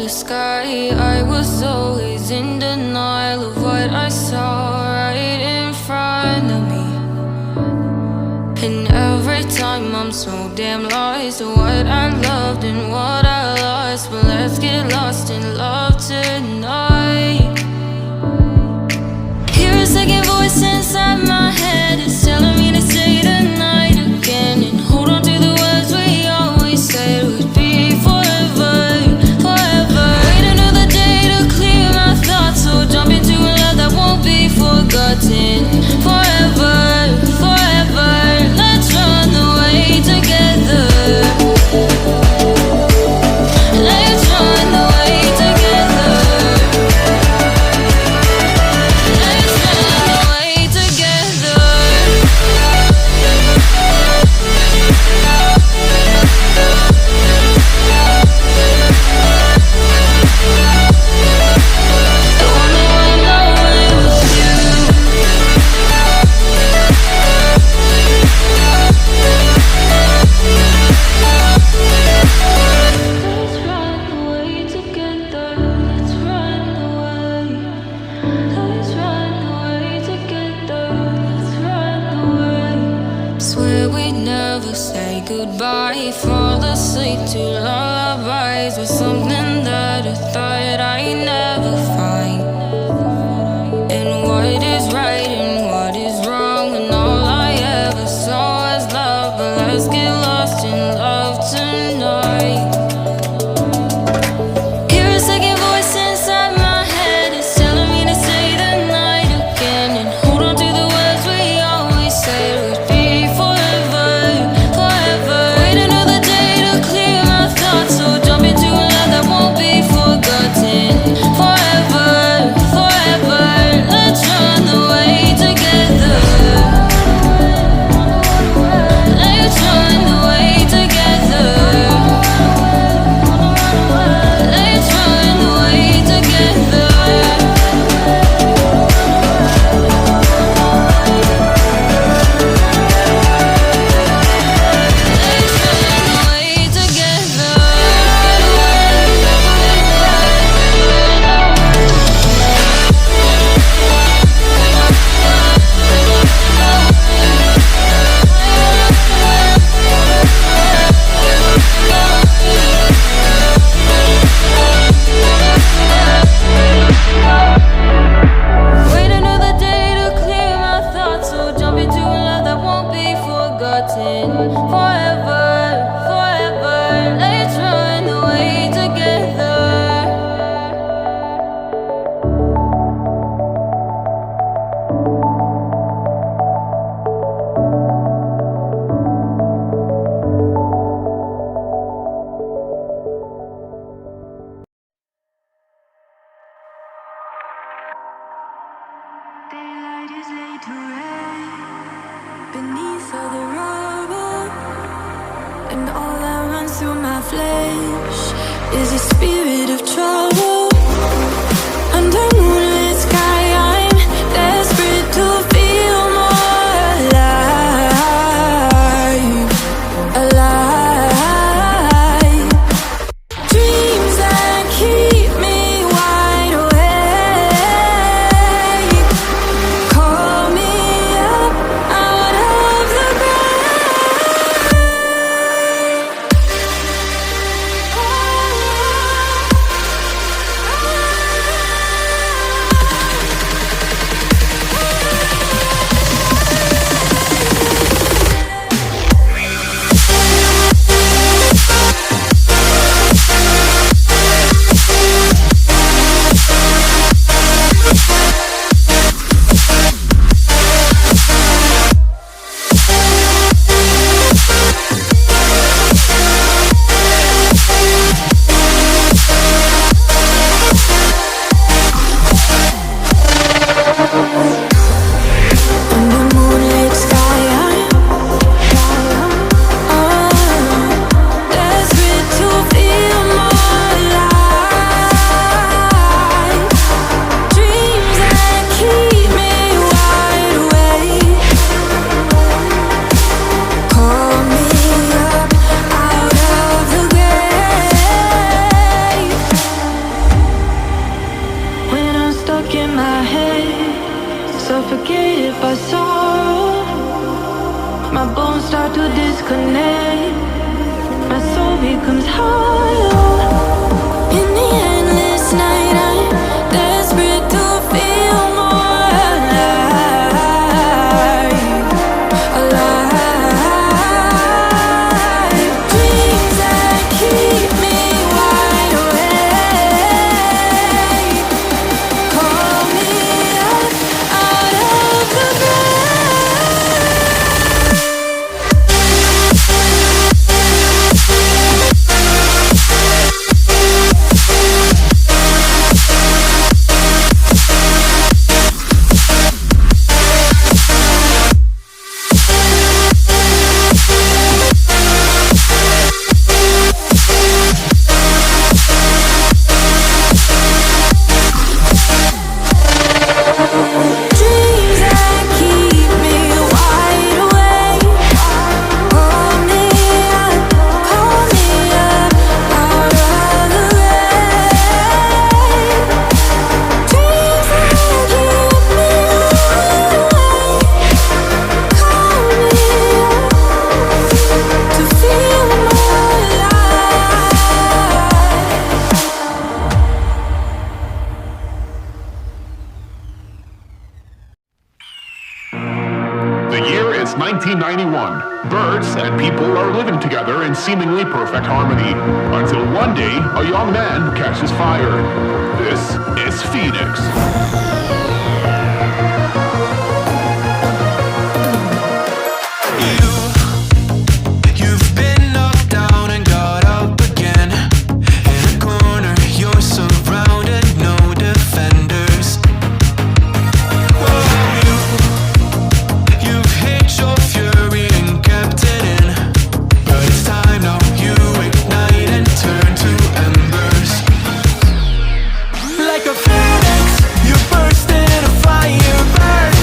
sky. I was always in denial of what I saw right in front of me. And every time I'm so damn lost to what I loved and what I lost. But let's get lost in love tonight. Hear a second voice inside my head. It's telling me to say tonight again. And hold on to the words we always said would be forever, forever. Wait another day to clear my thoughts. So jump into a love that won't be forgotten. Forever, forever. Let's run away together. Let's run away together. Let's run away together. I wanna run away with you. Let's run away together. Let's run away. Let's run away together. Let's run away. Swear we'd never say goodbye. Fall asleep to lullabies with something that I thought I'd never find. And what is right and what is wrong, and all I ever saw was love. But let's get lost in love tonight. Hear a second voice inside my head. It's telling me to say the night again. And hold on to the words we always said would be forever, forever. Wait another day to clear my thoughts. So jump into a love that won't be forgotten. Forever, forever. Let's run away together. Let's run away together. Let's run away together. Let's run away together. Wait another day to clear my thoughts. So jump into a love that won't be forgotten. Forever, forever. Let's run away together. Daylight is laid to rest beneath all the rubble, and all that runs through my flesh is a spirit of trouble. Under moonlit sky, I'm desperate to feel more alive, alive. Dreams that keep me wide awake. Call me up out of the grave. disconnect. My soul becomes hollow. In the endless night, I'm desperate to feel more alive. Alive. Dreams that keep me wide awake. Call me up out of the grave. Dreams that keep me wide awake. Call me up out of the grave. Dreams that keep me awake. Call me up to feel more alive. The year is 1991. Birds and people are living together in seemingly perfect harmony. Until one day, a young man catches fire. This is Phoenix. You've been knocked down and got up again. In a corner, you're surrounded, no defenders. You've hid your fury and kept it in. But it's time now, you ignite and turn to embers. Like a phoenix, you burst in a fire burn.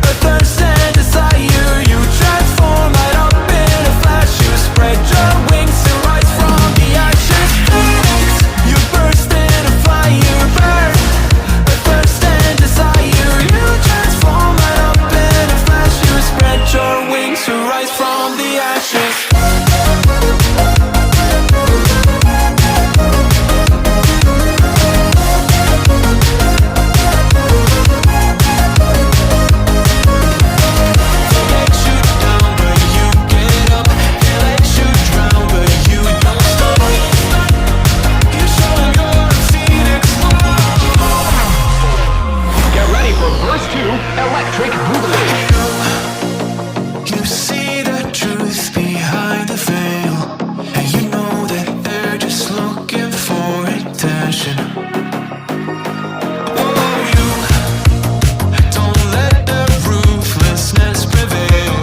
A thirst and desire, you transform right up in a flash. You spread your wings and rise from the ashes. Phoenix, you burst in a fire burn. A thirst and desire, you transform right up in a flash. You spread your wings to rise from the ashes. They let you down, but you get up. They let you drown, but you don't stop. You show 'em you're a phoenix. Get ready for verse 2, Electric Boogaloo. You see the truth behind the veil, and you know that they're just looking for attention. Oh, you don't let their ruthlessness prevail.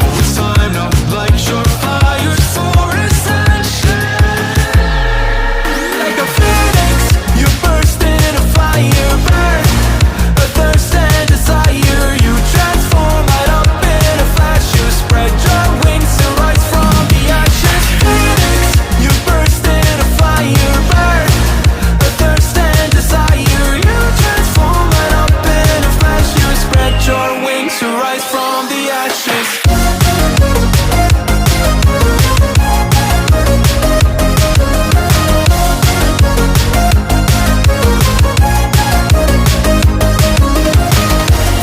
Oh, it's time now, light your fires for ascension. Like a phoenix, you burst in a fire burn. A thirst and desire, you transform right up in a flash. You spread your wings and rise from the ashes. Phoenix, you burst in a fire burn. A thirst and desire, you transform right up in a flash. You spread your wings to rise from the ashes.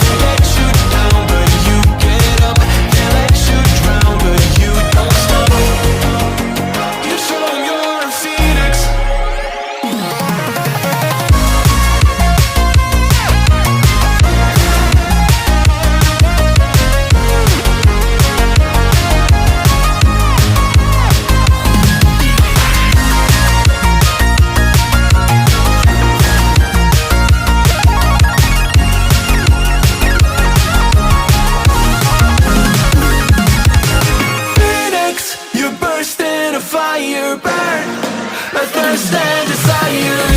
They let you down, but you get up. They let you drown, but you don't stop. You show 'em you're a phoenix. Phoenix, you burst in a fire burn. A thirst and desire,